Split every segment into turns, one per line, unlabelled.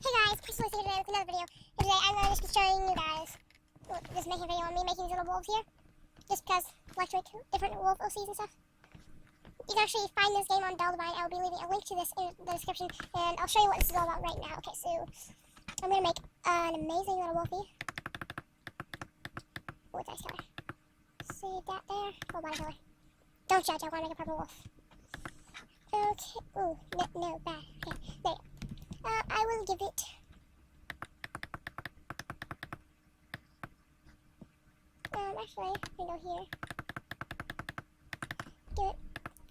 Hey guys, Crystal is here today with another video. And today I'm going to just be showing you guys, just making a video on me making these little wolves here. Just because I like to make different wolf OCs and stuff. You can actually find this game on Lavander. I'll be leaving a link to this in the description. And I'll show you what this is all about right now. Okay, so I'm going to make an amazing little wolfie. Oh, it's nice color. See that there? Oh, body color. Don't judge, I want to make a purple wolf. Okay, ooh, no, bad. Okay, there you go. I will give it actually, I'm gonna go here. Give it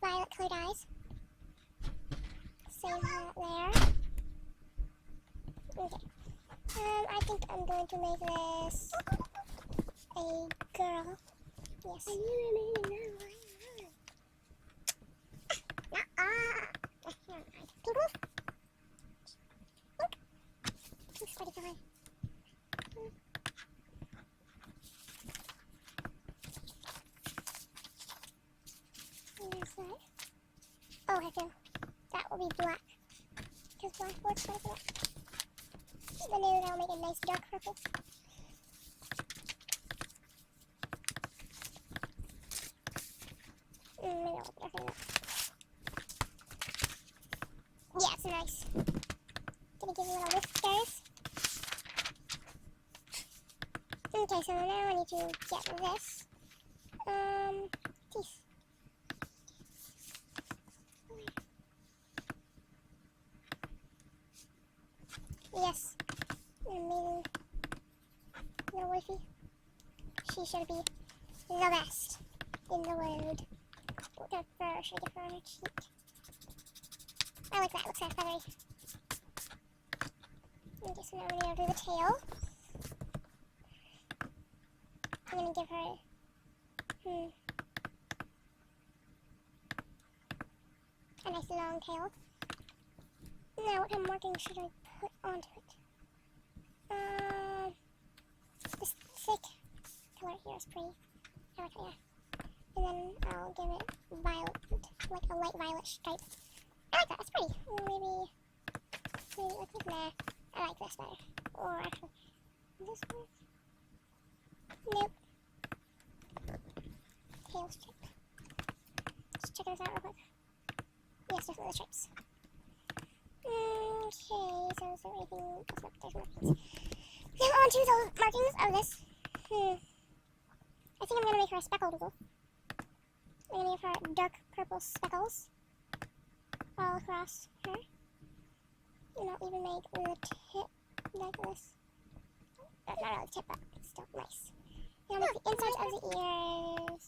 violet colored eyes. Save that there. Okay. I think I'm going to make this a girl. Yes. Pink wolf? Sweaty color. There's that. Oh, heck no. That will be black. Because black works better for that. Then maybe that'll make a nice dark purple. Maybe I'll open that. Yeah, it's nice. Gonna give you little whiskers. Okay, so now I need to get this. Teeth. Yes. Amazing. Little wifey. She should be the best in the world. What the fur should I give her on her cheek? I like that. Looks kind of feathery. Okay, so now I'm going to do the tail. I'm going to give her, a nice long tail. Now, what kind of marking should I put onto it? This thick color here is pretty. I like it, yeah. And then I'll give it violet, like a light violet stripe. I like that, that's pretty. Maybe like this. Nah, I like this better. Or actually, this one? Nope. Tail strip. Let's check this out real quick. Yes, definitely the stripes. Okay, so is there anything else? Nope, there's markings. Now on to the markings of this. I think I'm going to make her a speckled wolf. I'm going to give her dark purple speckles all across her. And I'll even make the tip like this. Not really the tip, but still nice. And I'll make the insides of the ears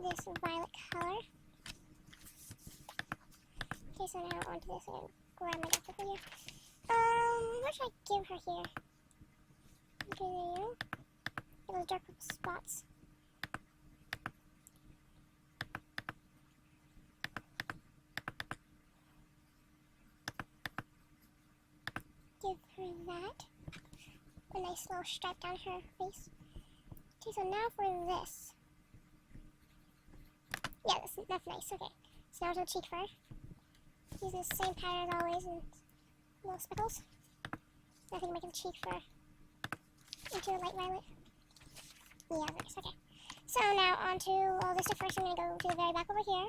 this violet color. Okay, so now onto this and grab my doctor for you. What should I give her here? Okay, there you go. Get those dark purple spots. Give her that. A nice little stripe down her face. Okay, so now for this. Yeah, that's nice. Okay, so now to the cheek fur. Using the same pattern as always and little speckles. I think I'm making the cheek fur into a light violet. Yeah, nice. Okay. So now onto all this stuff first. I'm going to go to the very back over here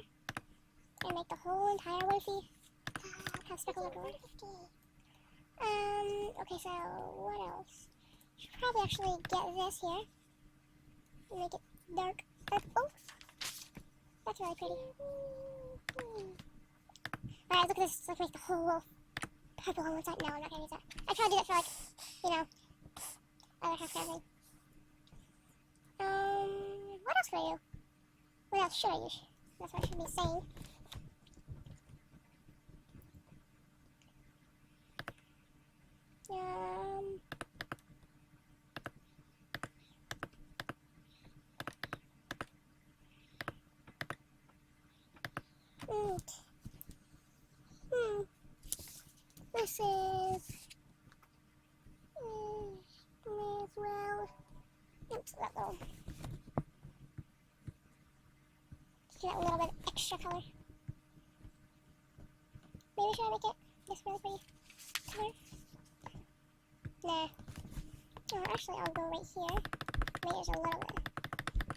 and make the whole entire wolfie have speckles everywhere. Okay, so what else? Should probably actually get this here and make it dark purple. That's really pretty. Alright, look at this. Let's make the whole wolf purple on one side. No, I'm not gonna use that. I try to do that for, like, other half of everything. What else can I do? What else should I use? That's what I should be saying. This is as well. Oops, that little. Just get a little bit of extra color. Maybe should I make it this really pretty? color? Nah. Oh, actually, I'll go right here. Maybe there's a little bit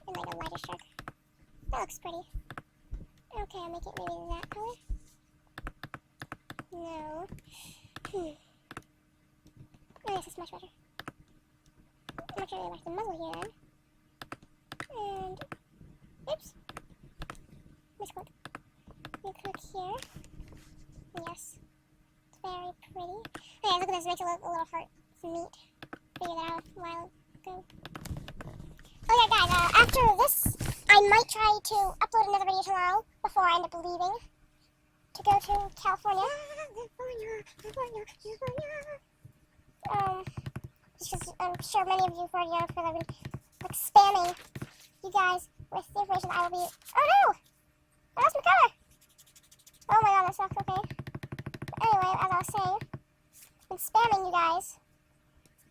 in like a lighter stroke. That looks pretty. Okay, I'll make it maybe that color. No. Oh, yes, it's much better. I'm not really like the muzzle here then. And, oops. Misclick. You click here. Yes. It's very pretty. Okay, look at this. It makes a little heart. It's neat. Figured that out a while ago. Oh yeah, guys, after this, I might try to upload another video tomorrow before I end up leaving to go to California. Just because I'm sure many of you have already know because I've been like spamming you guys with the information I will be. Oh no! I lost my color! Oh my god, that sucks. Okay. But anyway, as I was saying, I've been spamming you guys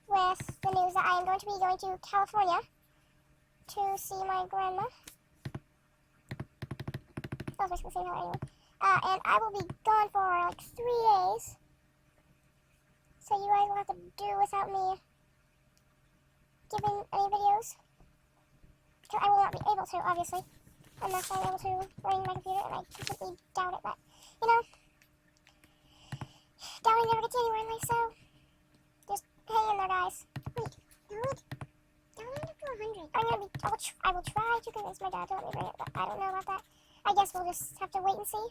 with the news that I am going to be going to California to see my grandma. That was basically the same color anyway. And I will be gone for like 3 days. So you guys will have to do without me giving any videos. Because I will not be able to, obviously. Unless I'm able to bring my computer, and I completely doubt it. But, you know, doubting never gets anywhere in life, so just hang in there, guys. Wait, download up to 100. I will try to convince my dad to let me bring it, but I don't know about that. I guess we'll just have to wait and see.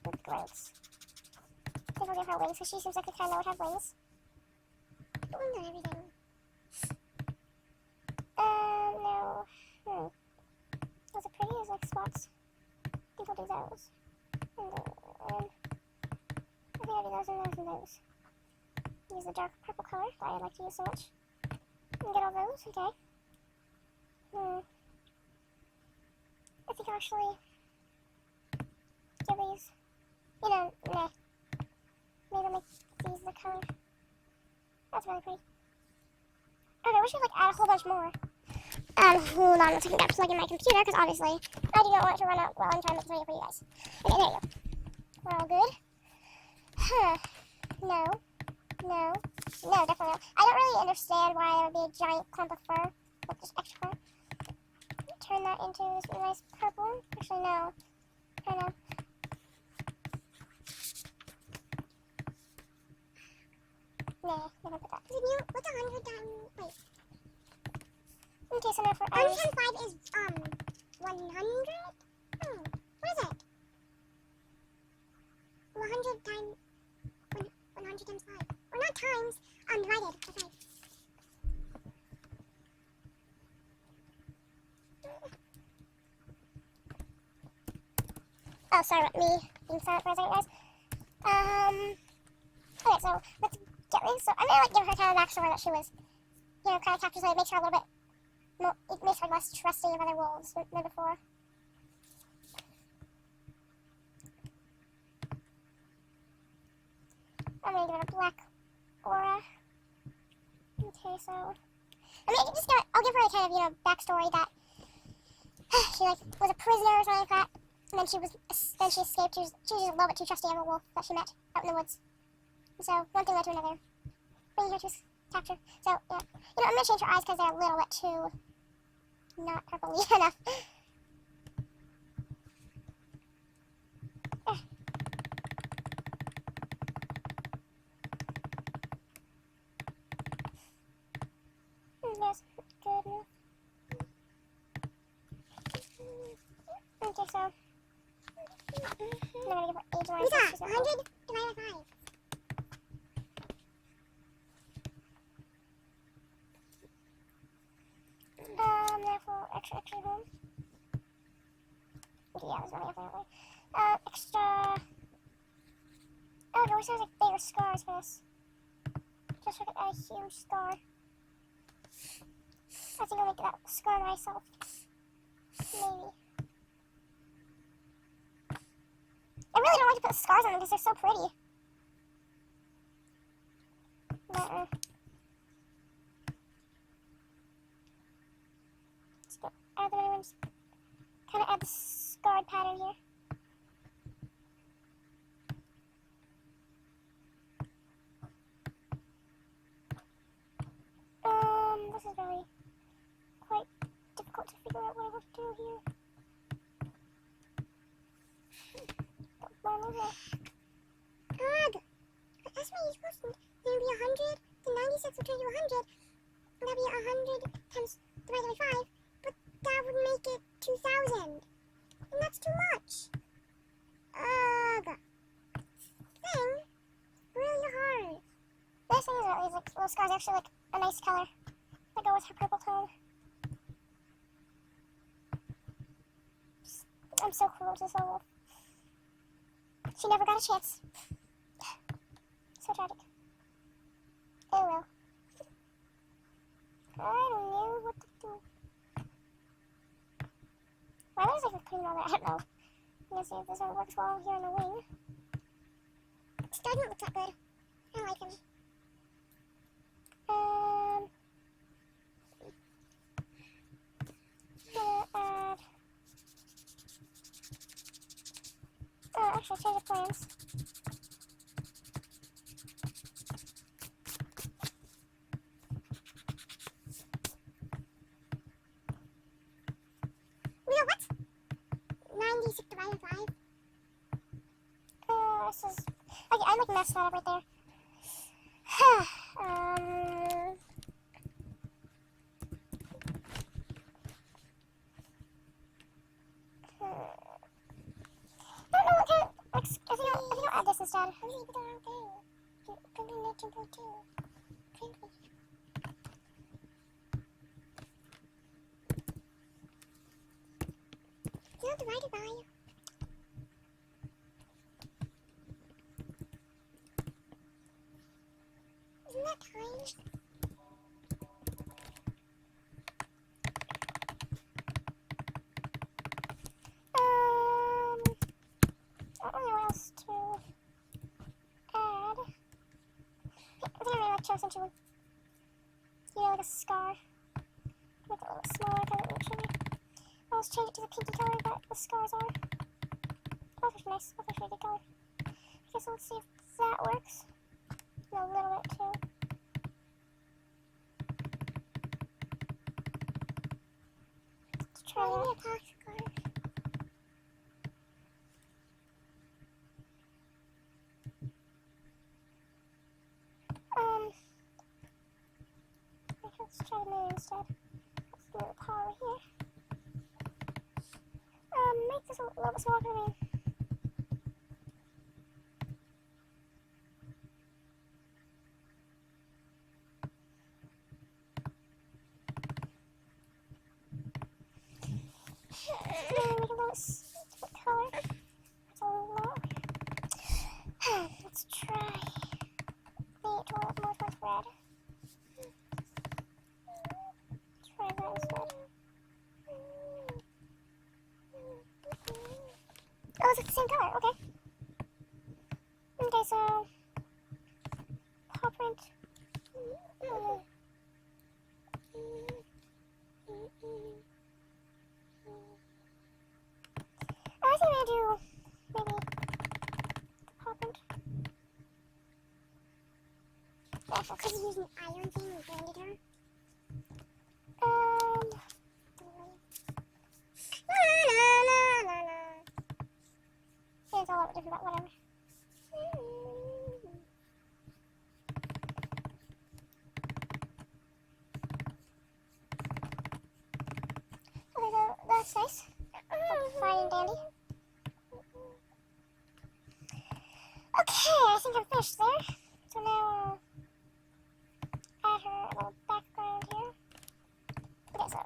With growths. I think we'll give her wings, because she seems like the kind that would have wings. Wings on everything. No. Those are pretty, those like spots. I think I'll do those. And I think I'll do those and those and those. Use the dark purple color that I like to use so much. And get all those, okay. I think I'll actually give these, you know, meh. Maybe I'll make these the color. That's really pretty. Okay, we should like add a whole bunch more. Hold on a second, gotta plug in my computer, because obviously I do not want it to run out while I'm trying to make this video for you guys. Okay, there you go. We're all good. Huh. No, definitely no. I don't really understand why there would be a giant clump of fur with just extra fur. Turn that into this really nice purple. Actually, no. I don't know. Nah, never put that. What's 100 times? Wait. Okay, so now for 100 times 5 is 100? Oh, what is it? 100 times 100 times 5. Or not times, divided by 5. Oh, sorry about me being silent for a second, guys. Okay, so let's get this. So I'm gonna like give her kind of backstory that she was, you know, kind of captured, so it makes her a little bit more, it makes her less trusting of other wolves than before. I'm gonna give it a black aura. Okay, so I'll give her a kind of, you know, backstory that she like was a prisoner or something like that, and then she escaped. She was just a little bit too trusting of a wolf that she met out in the woods. And so one thing led to another, bringing her to his capture. So yeah, you know, I'm gonna change her eyes because they're a little bit too not purpley enough. Yes, good enough. Okay, so I'm gonna give her age line. What's that? 100 divided by 5. Therefore, extra home. Okay, yeah, there's money definitely. Extra. Oh, no, there's like bigger scars for this. Just look at a huge scar. I think I'll make that scar myself. Maybe. I really don't like to put scars on them because they're so pretty. But, just go add the other ones. Kind of add the scarred pattern here. what to do here. God! That's why you're supposed to. There'll be 100. The 96 will turn to 100. And that'll be 100 times divided by 5. But that would make it 2,000. And that's too much. Ugh. Thing. Really hard. This thing is that these like, little scars actually like a nice color. They go with her purple tone. I'm so cruel to this little wolf. She never got a chance. So tragic. Oh well. I don't know what to do. Why was I putting all that? I don't know. I'm gonna see if this one works well here on the wing. This guy doesn't look that good. I don't like him. Gonna add. Oh, actually, change the plans. Wait, what? 96 divided by 5? This is... Okay, I like messed that up right there. I don't know what kind of... I think I'll add this instead. I'm going to put the wrong thing. Put in 19.2. It's not divided by... Isn't that times? I don't know what else to add. I think I really like chosen to, like a scar. Make it a little bit smaller, kind of actually. I'll just change it to the pinky color that the scars are. Both are nice, both are really good color. I guess let's see if that works. And a little bit too. Let's try that. Let's try the moon instead. Let's do the power here. Make this a little bit smaller for me. Make a little different color. That's a lot. Let's try. Make it a little more towards red. Try that instead. Oh, it's the same color. Okay. Okay, so paw print. I think I'm gonna do maybe the paw print. Yeah, because he's using the iron thing and banded her. It's all over different, but whatever. Okay, so that's nice. Fine and dandy. Okay, I think I'm finished there. So now I'll add her little background here. Okay, so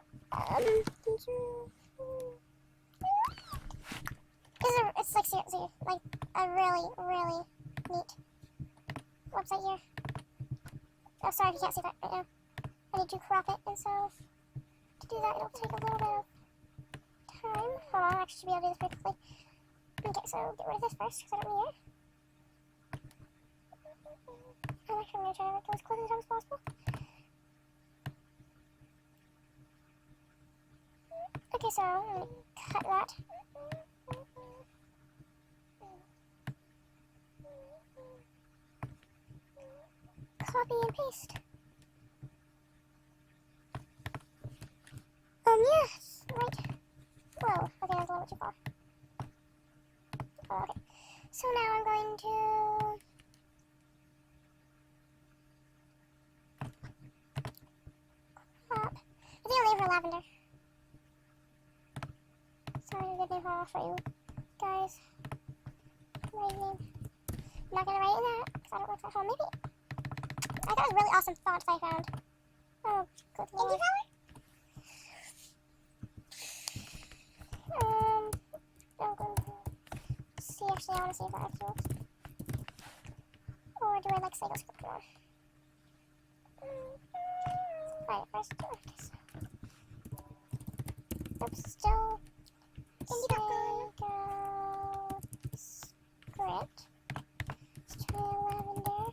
it's like seriously like a really, really neat website here. Oh, sorry if you can't see that right now. I need to crop it, and so to do that, it'll take a little bit of time. Hold on, I actually should be able to do this pretty quickly. Okay, so get rid of this first, because I don't need it. I'm actually going to try to make it as close to the top as possible. Okay, so I'm going to cut that. Copy and paste. Yes, right. So now I'm going to... crop. I think I'll name her Lavender. Sorry, a good name for you guys. Right name. I'm not gonna write in that because I don't work at home. Maybe. I thought it was a really awesome font I found. Oh, good lord. Indie flower? I'm going to see. Actually, I want to see if that actually works. Or do I like Sego script more? Right, first do this. Oops, still Sego script. Let's try Lavender.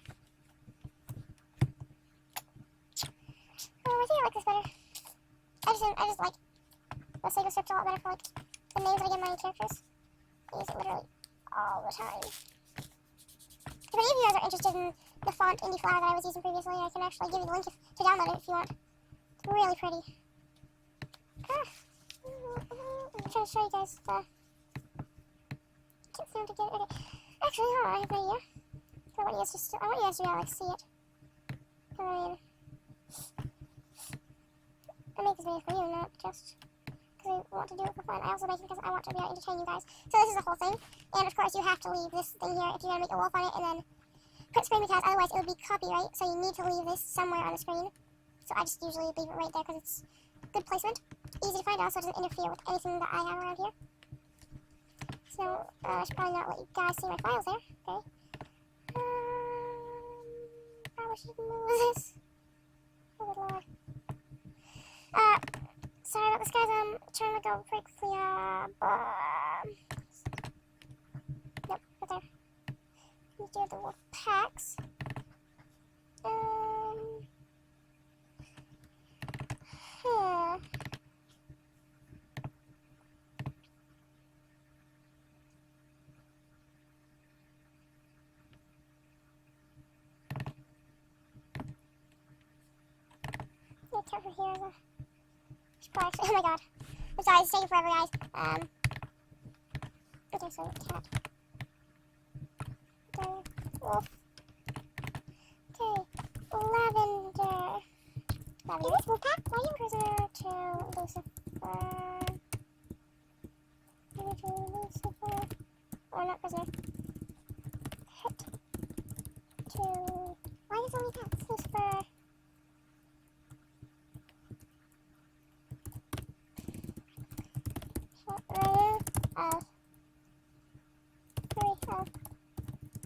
I think I like this better. I just like the Sego script a lot better for like the names that I give my characters. I use it literally all the time. If any of you guys are interested in the font Indie Flower that I was using previously, I can actually give you the link to download it if you want. It's really pretty. I'm trying to show you guys the... Can't seem to get it. Okay. Actually, hold on, I have an idea. I want you guys to see it. I mean... I make this video for you, not just because I want to do it for fun. I also make it because I want to be able to entertain you guys. So this is the whole thing. And of course you have to leave this thing here if you're going to make a wolf on it and then print screen because otherwise it would be copyright. So you need to leave this somewhere on the screen. So I just usually leave it right there because it's good placement. Easy to find out so it doesn't interfere with anything that I have around here. So I should probably not let you guys see my files there. Okay. Probably should move this. Oh good lord. Sorry about this, guys. I'm trying to go quickly. Nope, right there. Let's do the wolf packs. The character here is a... Actually, oh my god. I'm sorry, it's taking forever, guys. Okay, so cat. Okay, wolf. Okay, Lavender. Lavender. Is this wolf pack? Why are you prisoner to Lucifer? Prisoner to Lucifer. Or not prisoner. Hit. To... Why is there only packs? Lucifer.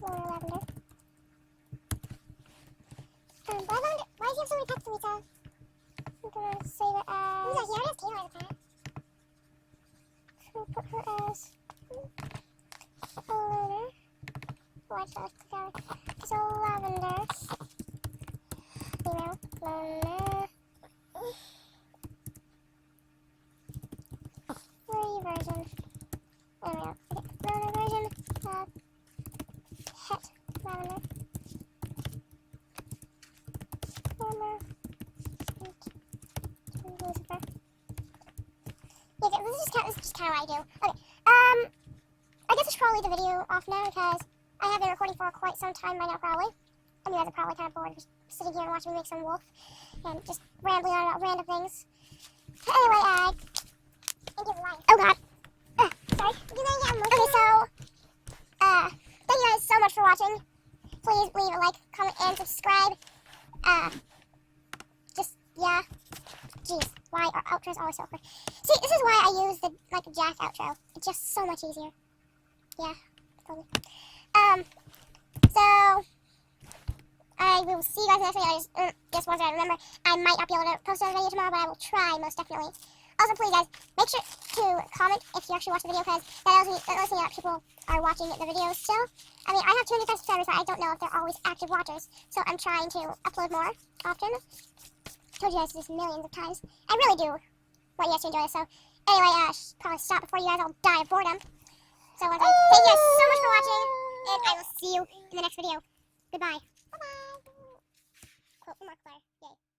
Lavender. Lavender. Why do you have so many pets, Lisa? I'm gonna save it as... Lisa, he already has Taylor as a pet. So put her as... Lavender. Watch that. So Lavender. Female. Lavender. Free version. There we go. Okay. Lavender version. Het Lavender. Former. Lucifer. Yeah, this is just kind of what I do. Okay. I guess I should probably leave the video off now because I have been recording for quite some time by now, probably. And you guys are probably kind of bored of just sitting here and watching me make some wolf and just rambling on about random things. Anyway, oh god. Sorry. Okay, so, thank you guys so much for watching. Please leave a like, comment, and subscribe. Yeah. Jeez, why are outros always so awkward? See, this is why I use the, Jack outro. It's just so much easier. Yeah, totally. So, I will see you guys next video. I just once I remember, I might not be able to post another video tomorrow, but I will try, most definitely. Also, please, guys, make sure to comment if you actually watch the video, because that lets me know that people are watching the videos still. I mean, I have 200 subscribers, but I don't know if they're always active watchers, so I'm trying to upload more often. I told you guys this millions of times. I really do want you guys to enjoy this, so anyway, I should probably stop before you guys all die of boredom. So, thank you guys so much for watching, and I will see you in the next video. Goodbye. Bye-bye. Quote from Markiplier. Yay.